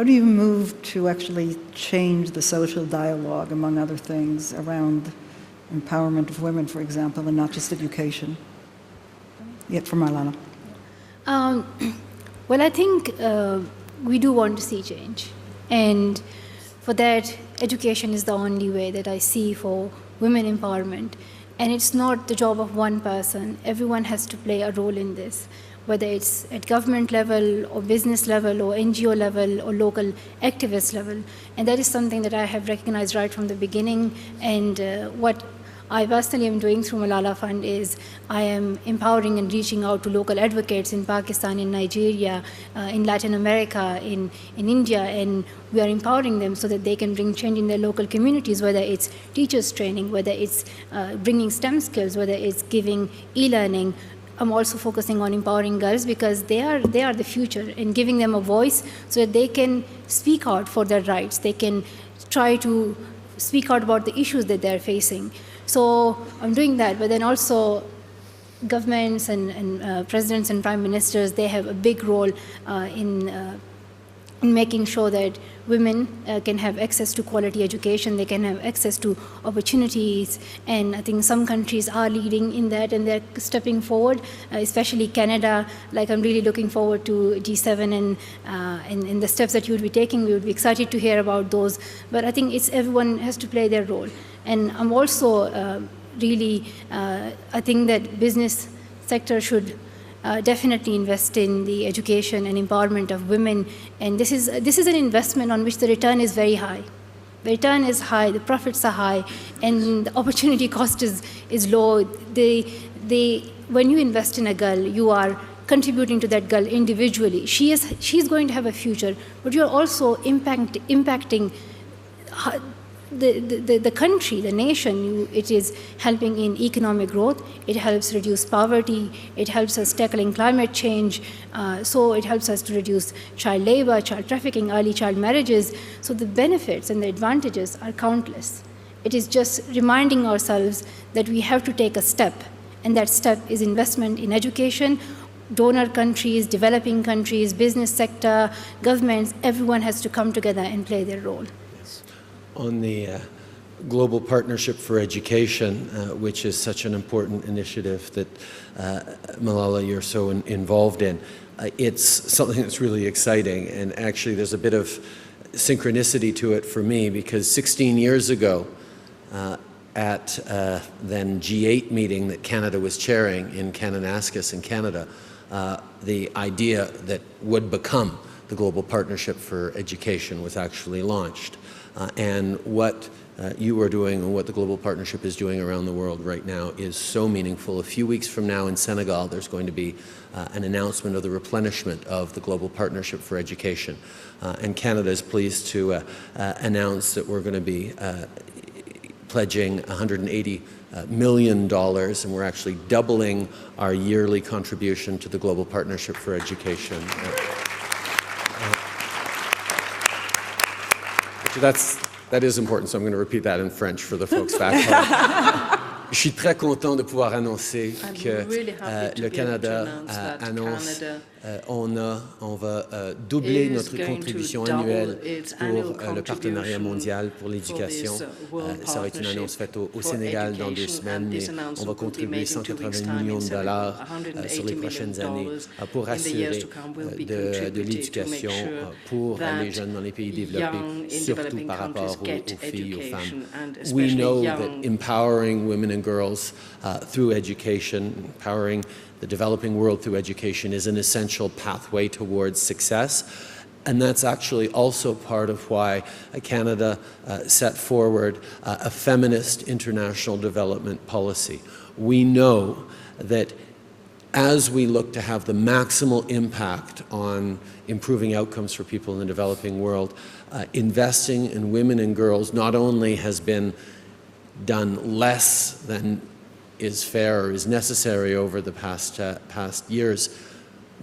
how do you move to actually change the social dialogue, among other things, around empowerment of women, for example, and not just education? Yet for Malala. Well, I think we do want to see change. And for that, education is the only way that I see for women empowerment. And it's not the job of one person. Everyone has to play a role in this, whether it's at government level or business level or NGO level or local activist level. And that is something that I have recognized right from the beginning. And what I personally am doing through Malala Fund is I am empowering and reaching out to local advocates in Pakistan, in Nigeria, in Latin America, in India, and we are empowering them so that they can bring change in their local communities, whether it's teachers training, whether it's bringing STEM skills, whether it's giving e-learning. I'm also focusing on empowering girls because they are the future, and giving them a voice so that they can speak out for their rights. They can try to speak out about the issues that they're facing. So I'm doing that, but then also governments and presidents and prime ministers, they have a big role in making sure that women can have access to quality education, they can have access to opportunities, and I think some countries are leading in that and they're stepping forward, especially Canada. Like, I'm really looking forward to G7 and the steps that you would be taking. We would be excited to hear about those, but I think everyone has to play their role. And I'm also really, I think that business sector should definitely invest in the education and empowerment of women. And this is an investment on which the return is very high. The return is high, the profits are high, and the opportunity cost is low. When you invest in a girl, you are contributing to that girl individually. She's going to have a future, but you're also impacting the country, the nation. It is helping in economic growth, it helps reduce poverty, it helps us tackling climate change, so it helps us to reduce child labor, child trafficking, early child marriages. So the benefits and the advantages are countless. It is just reminding ourselves that we have to take a step, and that step is investment in education. Donor countries, developing countries, business sector, governments, everyone has to come together and play their role. On the Global Partnership for Education, which is such an important initiative that Malala, you're so involved in, it's something that's really exciting, and actually there's a bit of synchronicity to it for me, because 16 years ago at then G8 meeting that Canada was chairing in Kananaskis in Canada, the idea that would become the Global Partnership for Education was actually launched. And what you are doing and what the Global Partnership is doing around the world right now is so meaningful. A few weeks from now in Senegal, there's going to be an announcement of the replenishment of the Global Partnership for Education. And Canada is pleased to announce that we're going to be pledging $180 million, and we're actually doubling our yearly contribution to the Global Partnership for Education. That is important, so I'm going to repeat that in French for the folks back home. Je suis très content de pouvoir annoncer que le Canada annonce on va doubler notre contribution annuelle pour le partenariat mondial pour l'éducation. Ça va être une annonce faite au Sénégal dans 2 semaines, mais on va contribuer 180 millions de dollars sur les prochaines années pour assurer de l'éducation pour les jeunes dans les pays développés, surtout par rapport aux filles et aux femmes. We know that empowering women and girls through education, empowering the developing world through education is an essential pathway towards success. And that's actually also part of why Canada set forward a feminist international development policy. We know that as we look to have the maximal impact on improving outcomes for people in the developing world, investing in women and girls not only has been done less than is fair or is necessary over the past years,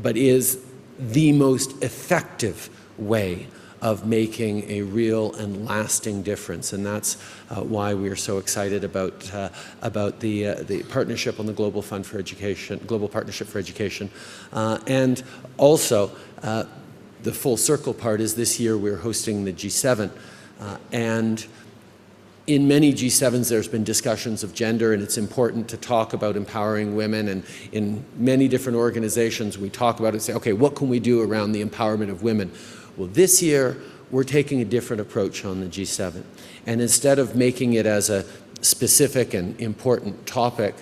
but is the most effective way of making a real and lasting difference. And that's why we are so excited about the partnership on the Global Fund for Education, Global Partnership for Education, and also the full circle part is this year we're hosting the G7. And in many G7s, there's been discussions of gender, and it's important to talk about empowering women. And in many different organizations, we talk about it and say, okay, what can we do around the empowerment of women? Well, this year, we're taking a different approach on the G7. And instead of making it as a specific and important topic,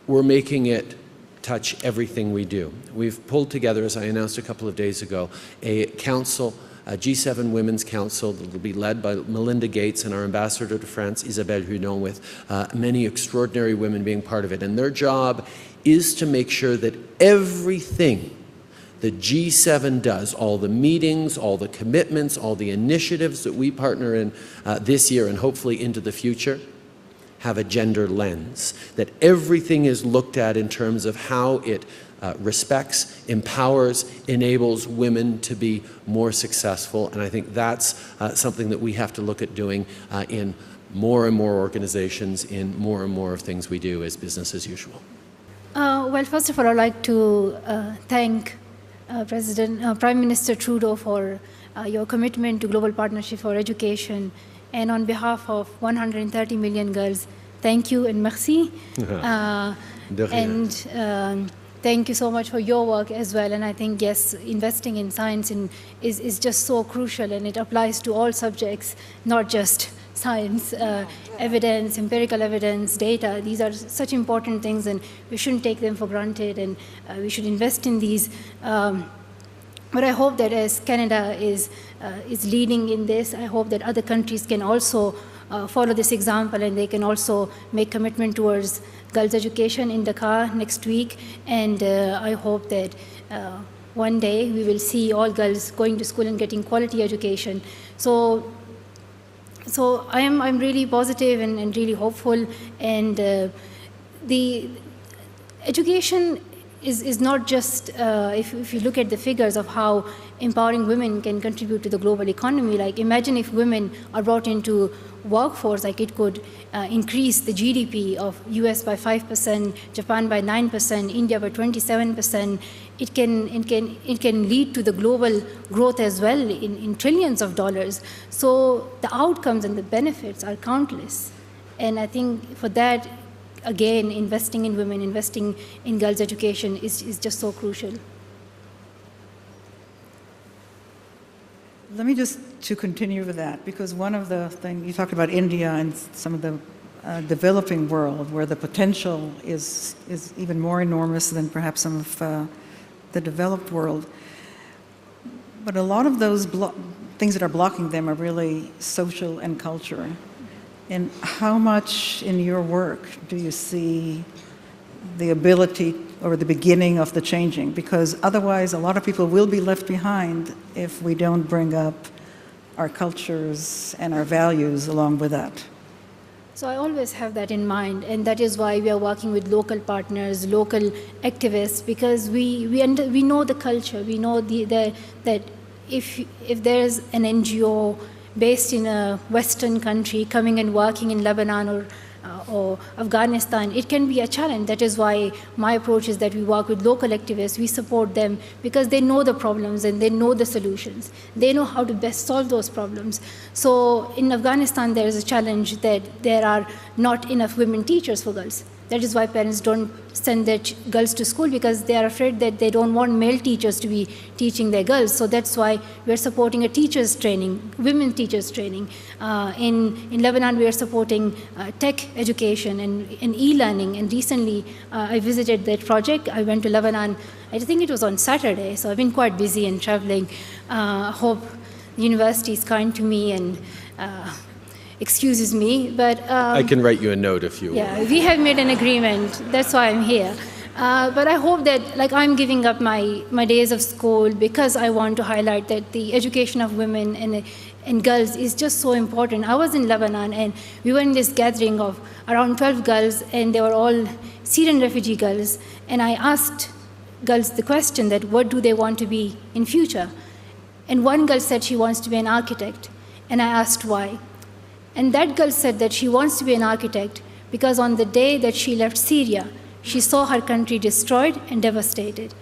we're making it touch everything we do. We've pulled together, as I announced a couple of days ago, a council, a G7 Women's Council that will be led by Melinda Gates and our ambassador to France, Isabelle Hudon, with many extraordinary women being part of it. And their job is to make sure that everything the G7 does, all the meetings, all the commitments, all the initiatives that we partner in this year and hopefully into the future, have a gender lens, that everything is looked at in terms of how it respects, empowers, enables women to be more successful. And I think that's something that we have to look at doing in more and more organizations, in more and more of things we do as business as usual. Well, first of all, I'd like to thank Prime Minister Trudeau for your commitment to Global Partnership for Education. And on behalf of 130 million girls, thank you and merci. Thank you so much for your work as well. And I think, yes, investing in science is just so crucial, and it applies to all subjects, not just science, evidence, empirical evidence, data. These are such important things, and we shouldn't take them for granted, and we should invest in these. But I hope that as Canada is leading in this, I hope that other countries can also follow this example, and they can also make commitment towards girls' education in Dakar next week. And I hope that one day we will see all girls going to school and getting quality education. So I'm really positive and really hopeful. And the education is not just, if you look at the figures of how empowering women can contribute to the global economy, like imagine if women are brought into workforce, like it could increase the GDP of US by 5%, Japan by 9%, India by 27%. It can lead to the global growth as well in trillions of dollars. So the outcomes and the benefits are countless. And I think for that, again, investing in women, investing in girls' education is just so crucial. Let me just to continue with that, because one of the things, you talked about India and some of the developing world where the potential is even more enormous than perhaps some of the developed world. But a lot of those things that are blocking them are really social and culture. And how much in your work do you see the ability or the beginning of the changing? Because otherwise, a lot of people will be left behind if we don't bring up our cultures and our values along with that. So I always have that in mind, and that is why we are working with local partners, local activists, because we know the culture. We know that if there's an NGO based in a Western country coming and working in Lebanon or Afghanistan, it can be a challenge. That is why my approach is that we work with local activists, we support them because they know the problems and they know the solutions. They know how to best solve those problems. So in Afghanistan, there is a challenge that there are not enough women teachers for girls. That is why parents don't send their girls to school, because they are afraid that they don't want male teachers to be teaching their girls. So that's why we're supporting a teachers training, women teachers training. In Lebanon, we are supporting tech education and e-learning. And recently, I visited that project. I went to Lebanon, I think it was on Saturday. So I've been quite busy and traveling. Hope the university is kind to me and excuses me, but I can write you a note if you. Yeah, we have made an agreement. That's why I'm here. But I hope that, like, I'm giving up my days of school because I want to highlight that the education of women and girls is just so important. I was in Lebanon, and we were in this gathering of around 12 girls, and they were all Syrian refugee girls. And I asked girls the question that what do they want to be in future? And one girl said she wants to be an architect. And I asked why. And that girl said that she wants to be an architect because on the day that she left Syria, she saw her country destroyed and devastated.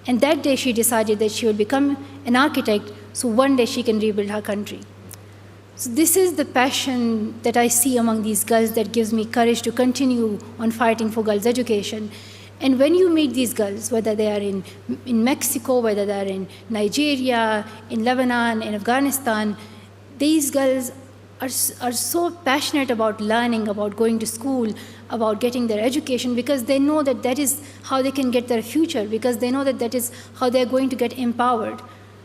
And that day she decided that she will become an architect, so one day she can rebuild her country. So this is the passion that I see among these girls that gives me courage to continue on fighting for girls' education. And when you meet these girls, whether they are in Mexico, whether they are in Nigeria, in Lebanon, in Afghanistan, these girls are so passionate about learning, about going to school, about getting their education, because they know that that is how they can get their future, because they know that that is how they're going to get empowered.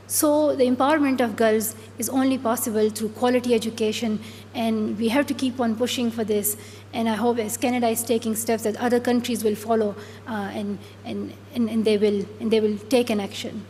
So the empowerment of girls is only possible through quality education, and we have to keep on pushing for this. And I hope as Canada is taking steps that other countries will follow, and they will take an action.